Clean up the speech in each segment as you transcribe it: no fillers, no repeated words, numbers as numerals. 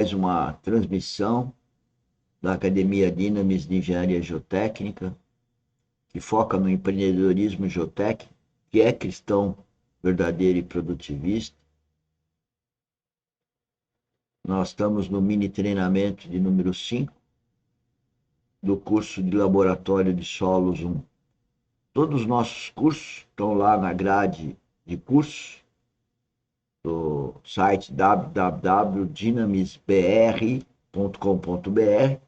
Mais uma transmissão da Academia Dinamis de Engenharia Geotécnica, que foca no empreendedorismo geotécnico, que é cristão verdadeiro e produtivista. Nós estamos no mini treinamento de número 5 do curso de Laboratório de Solos 1. Todos os nossos cursos estão lá na grade de cursos do site www.dinamisbr.com.br.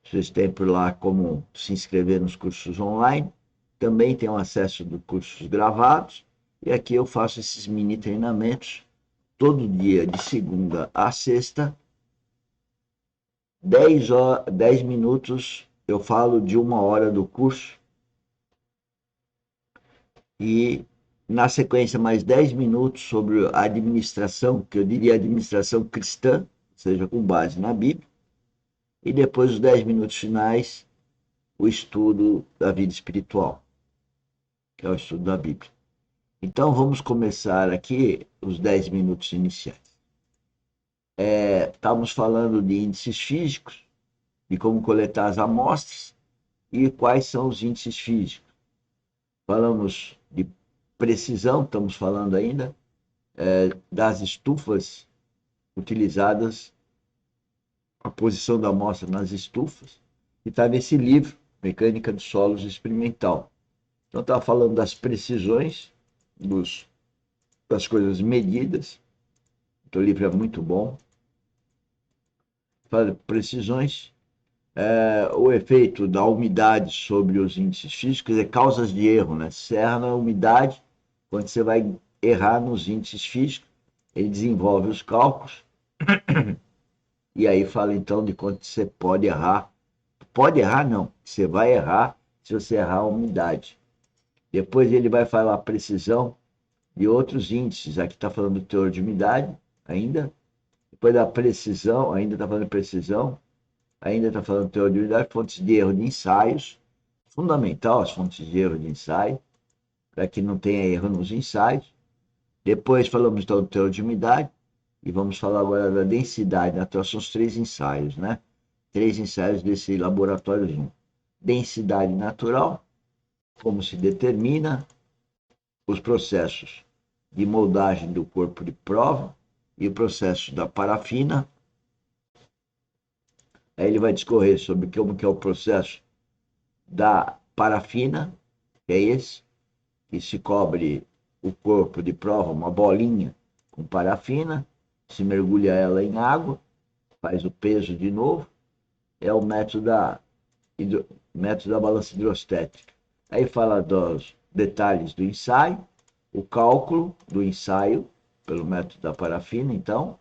Vocês têm por lá como se inscrever nos cursos online. Também tem o acesso dos cursos gravados. E aqui eu faço esses mini treinamentos todo dia, de segunda a sexta. 10 minutos eu falo de 1 hora do curso. E na sequência mais 10 minutos sobre a administração, que eu diria administração cristã, ou seja, com base na Bíblia. E depois os 10 minutos finais, o estudo da vida espiritual, que é o estudo da Bíblia. Então vamos começar aqui os 10 minutos iniciais. Estamos falando de índices físicos, de como coletar as amostras e quais são os índices físicos. Falamos de precisão, estamos falando ainda das estufas utilizadas, a posição da amostra nas estufas, que está nesse livro, Mecânica dos Solos Experimental. Então, estava falando das precisões, das coisas medidas. O livro é muito bom. Fala de precisões. O efeito da umidade sobre os índices físicos é causas de erro, né? Se erra na umidade, quando você vai errar nos índices físicos, ele desenvolve os cálculos e aí fala então de quanto você pode errar. Pode errar, não. Você vai errar se você errar a umidade. Depois ele vai falar a precisão de outros índices. Aqui está falando do teor de umidade ainda. Depois da precisão, ainda está falando de precisão. Ainda está falando de teor de umidade, fontes de erro de ensaios. Fundamental as fontes de erro de ensaio, para que não tenha erro nos ensaios. Depois falamos então do teor de umidade. E vamos falar agora da densidade natural. São os 3 ensaios, né? 3 ensaios desse laboratório 1. Densidade natural, como se determina, os processos de moldagem do corpo de prova e o processo da parafina. Aí ele vai discorrer sobre como que é o processo da parafina, que é esse, que se cobre o corpo de prova, uma bolinha com parafina, se mergulha ela em água, faz o peso de novo, é o método da balança hidrostética. Aí fala dos detalhes do ensaio, o cálculo do ensaio pelo método da parafina, então,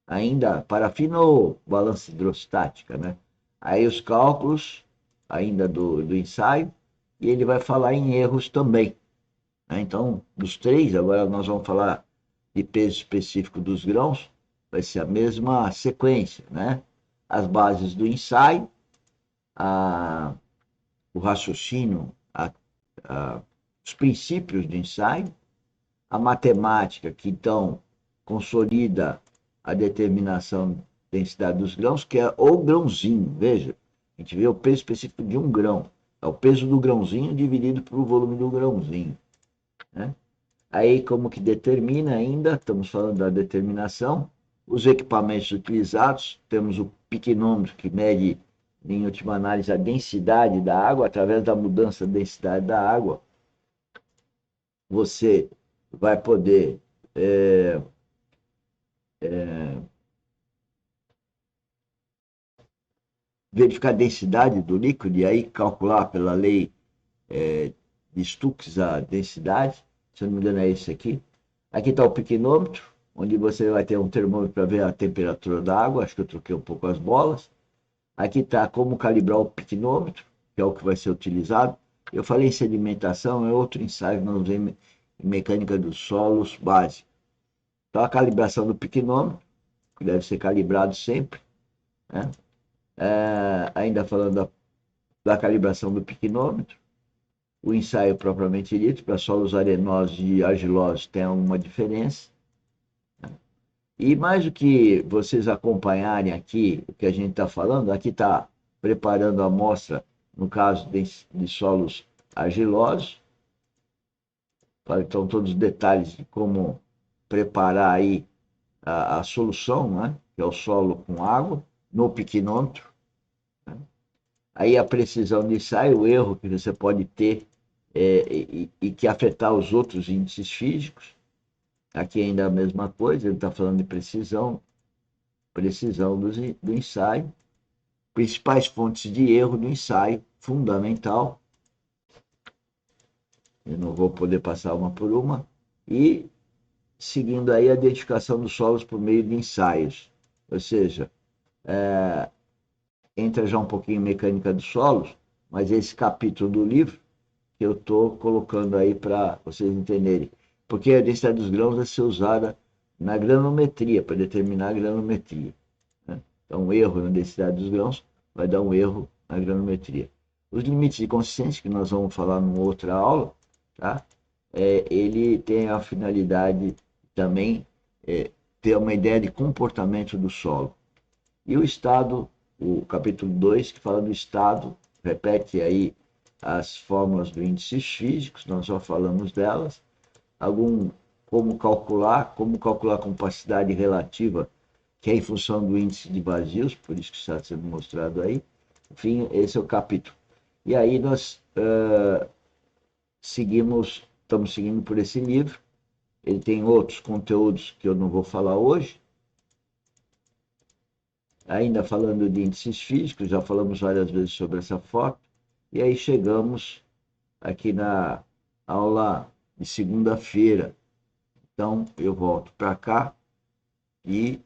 ainda parafina ou balança hidrostática, né? Aí os cálculos ainda do ensaio, e ele vai falar em erros também, né? Então, dos 3, agora nós vamos falar de peso específico dos grãos, vai ser a mesma sequência, né? As bases do ensaio, o raciocínio, os princípios do ensaio, a matemática, que então consolida a determinação da densidade dos grãos, que é o grãozinho. Veja, a gente vê o peso específico de um grão. É o peso do grãozinho dividido pelo volume do grãozinho, né? Aí, como que determina ainda, estamos falando da determinação, os equipamentos utilizados, temos o piquenômetro, que mede, em última análise, a densidade da água, através da mudança da densidade da água, você vai poder verificar a densidade do líquido e aí calcular pela lei de Stokes a densidade. Se eu não me engano é esse aqui. Aqui está o piquenômetro, onde você vai ter um termômetro para ver a temperatura da água. Acho que eu troquei um pouco as bolas. Aqui está como calibrar o piquenômetro, que é o que vai ser utilizado. Eu falei em sedimentação, é outro ensaio que nós vemos em mecânica dos solos básica. Então a calibração do piquenômetro, que deve ser calibrado sempre, né? Ainda falando da calibração do piquenômetro, o ensaio propriamente dito, para solos arenosos e argilosos tem alguma diferença. E mais do que vocês acompanharem aqui o que a gente está falando, aqui está preparando a amostra, no caso de solos argilosos, tá? Então todos os detalhes de como preparar aí a solução, né? Que é o solo com água, no piquinômetro. Né? Aí a precisão de ensaio, o erro que você pode ter e que afetar os outros índices físicos. Aqui ainda é a mesma coisa, ele está falando de precisão do ensaio. Principais fontes de erro do ensaio, fundamental. Eu não vou poder passar uma por uma. E seguindo aí a identificação dos solos por meio de ensaios. Ou seja, entra já um pouquinho em mecânica dos solos, mas esse capítulo do livro que eu estou colocando aí para vocês entenderem. Porque a densidade dos grãos vai ser usada na granometria, para determinar a granometria. Né? Então, um erro na densidade dos grãos vai dar um erro na granometria. Os limites de consistência, que nós vamos falar numa outra aula, tá? Ele tem a finalidade também ter uma ideia de comportamento do solo. E o estado, o capítulo 2 que fala do estado, repete aí as fórmulas do índices físicos, nós já falamos delas, algum como calcular a capacidade relativa, que é em função do índice de vazios, por isso que está sendo mostrado aí. Enfim, esse é o capítulo. E aí nós estamos seguindo por esse livro. Ele tem outros conteúdos que eu não vou falar hoje. Ainda falando de índices físicos, já falamos várias vezes sobre essa foto. E aí chegamos aqui na aula de segunda-feira. Então, eu volto para cá e